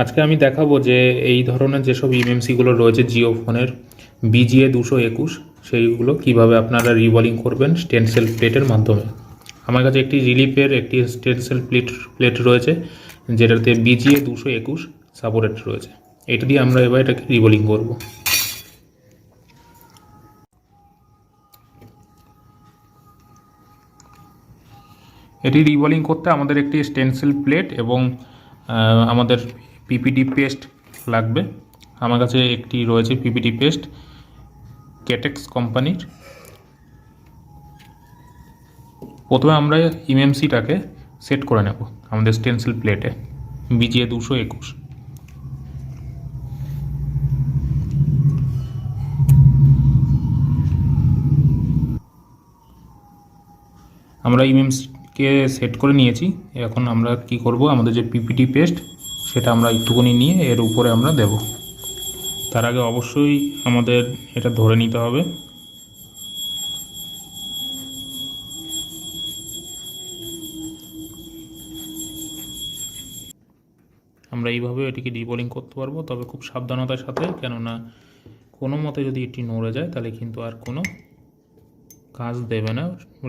আজকে আমি দেখাবো যে এই ধরনের যেসব ইএমএমসিগুলো রয়েছে জিও ফোনের BGA-221 সেইগুলো কিভাবে আপনারা রিবলিং করবেন স্টেনসিল প্লেটের মাধ্যমে। আমার কাছে একটি রিলিফের একটি স্টেনসিল প্লেট রয়েছে যেটাতে BGA-221 সাপোর্টেড রয়েছে। এটা দিয়ে আমরা এবার এটাকে রিবলিং করব। এটি রিবলিং করতে আমাদের একটি স্টেনসিল প্লেট এবং আমাদের পিপিটি পেস্ট লাগবে। আমার কাছে একটি রয়েছে পিপিটি পেস্ট কেটেক্স কোম্পানির। প্রথমে আমরা ইএমএমসিটাকে সেট করে নেব আমাদের স্টেনসিল প্লেটে BGA-221। আমরা ইএমএমসিকে সেট করে নিয়েছি। এখন আমরা কি করব, আমাদের যে পিপিটি পেস্ট সেটা আমরা একটুখানি নিয়ে এর উপরে আমরা দেব। তার আগে অবশ্যই আমাদের এটা ধরে নিতে হবে। আমরা এইভাবে এটিকে রিবলিং করতে পারবো, তবে খুব সাবধানতার সাথে, কেননা কোনো মতে যদি এটি নড়ে যায় তাহলে কিন্তু আর কোনো কাজ দেবে না,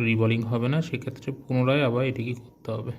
রিবলিং হবে না। সেক্ষেত্রে পুনরায় আবার এটিকে করতে হবে।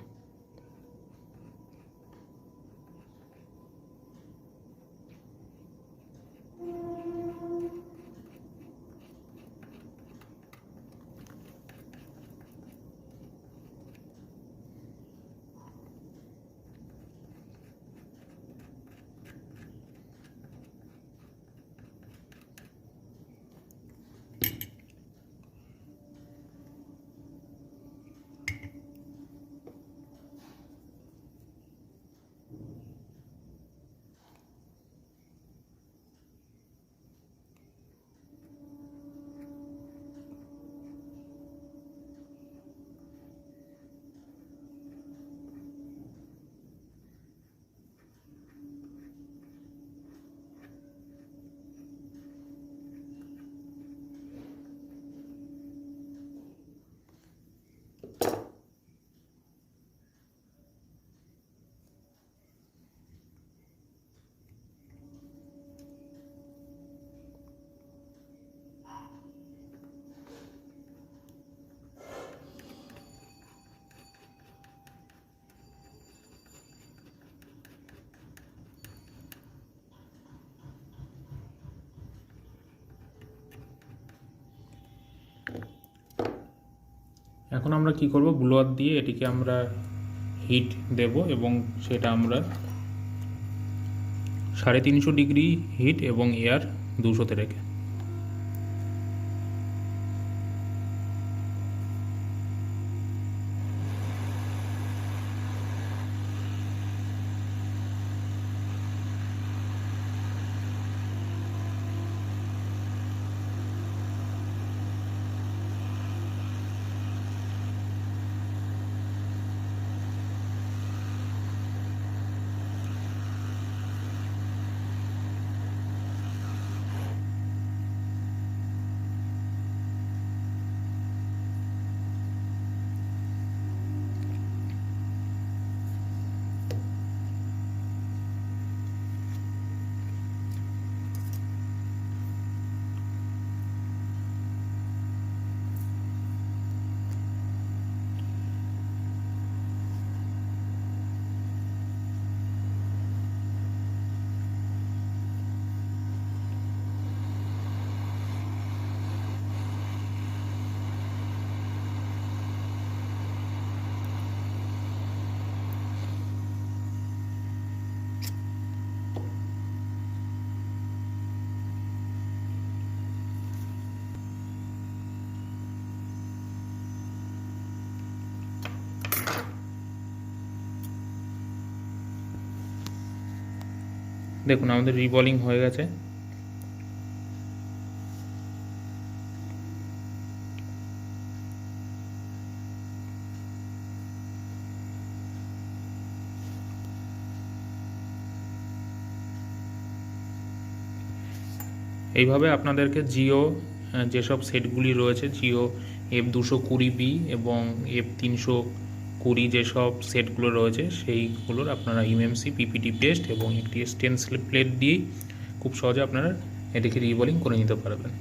এখন আমরা কি করব, ব্লোয়ার দিয়ে এটিকে আমরা হিট দেব এবং সেটা আমরা 350 ডিগ্রি হিট এবং এয়ার 200-তে রেখে। দেখুন আমাদের রিবলিং হয়ে গেছে। এইভাবে আপনাদেরকে জিও যেসব সেটগুলি রয়েছে, জিও F220B এবং F300 কুড়ি যেসব সেটগুলো রয়েছে সেইগুলোর আপনারা এমএমসি পিপিটি পেস্ট এবং একটি স্টেনসিল প্লেট দিয়েই খুব সহজে আপনারা এটিকে রিবলিং করে নিতে পারবেন।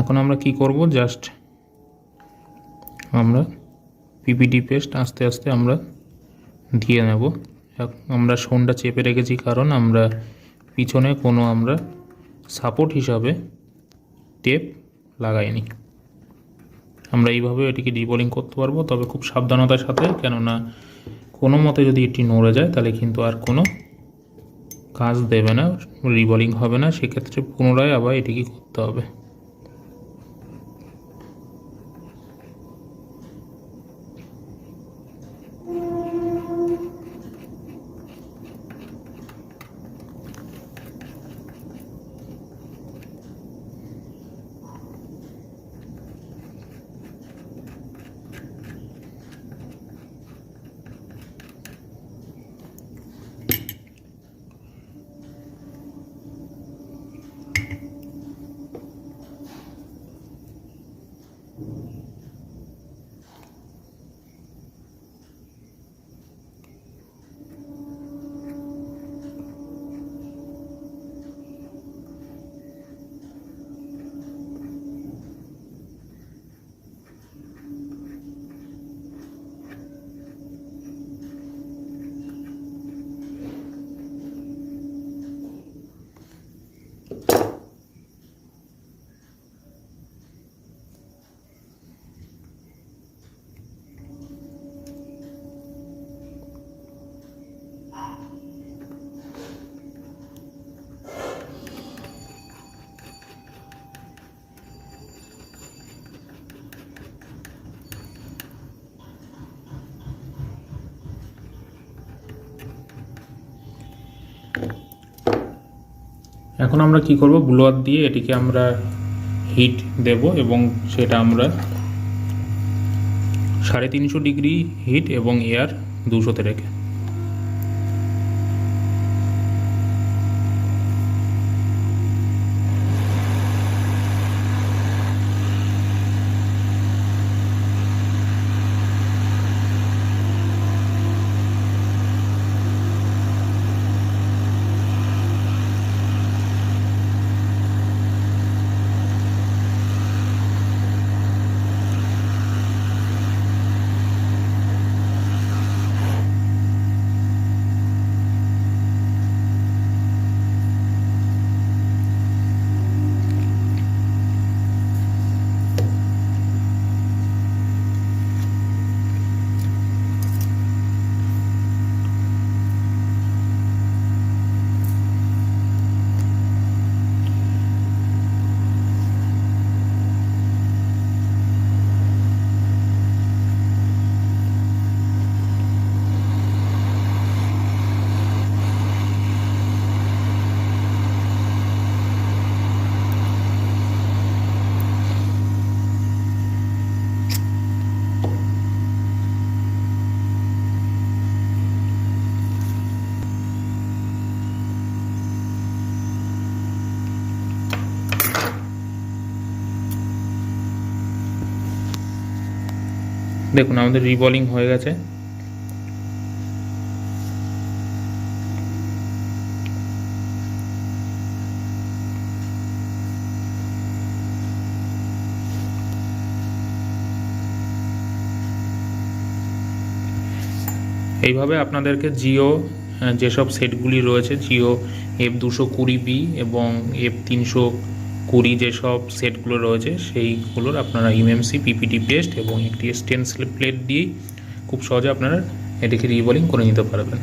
এখন আমরা কি করব, জাস্ট আমরা পিপিটি পেস্ট আস্তে আস্তে আমরা দিয়ে নেব। আমরা শোনটা চেপে রেখেছি কারণ আমরা পিছনে কোনো আমরা সাপোর্ট হিসাবে টেপ লাগাইনি। আমরা এইভাবে এটিকে রিবলিং করতে পারবো, তবে খুব সাবধানতার সাথে, কেননা কোনো মতে যদি এটি নড়ে যায় তাহলে কিন্তু আর কোনো কাজ দেবে না, রিবলিং হবে না। সেক্ষেত্রে পুনরায় আবার এটিকে করতে হবে। এখন আমরা কি করব, ব্লোয়ার দিয়ে এটিকে আমরা হিট দেব এবং সেটা আমরা 350 ডিগ্রি হিট এবং এয়ার 200-তে রেখে। দেখুন আমাদের রিবলিং হয়ে গেছে। এইভাবে আপনাদেরকে জিও যেসব সেটগুলি রয়েছে, জিও F220B এবং F320 যেসব সেটগুলো রয়েছে সেইগুলোর আপনারা এমএমসি পিপিটি পেস্ট এবং একটি স্টেনসিল প্লেট দিয়েই খুব সহজে আপনারা এটিকে রিবলিং করে নিতে পারবেন।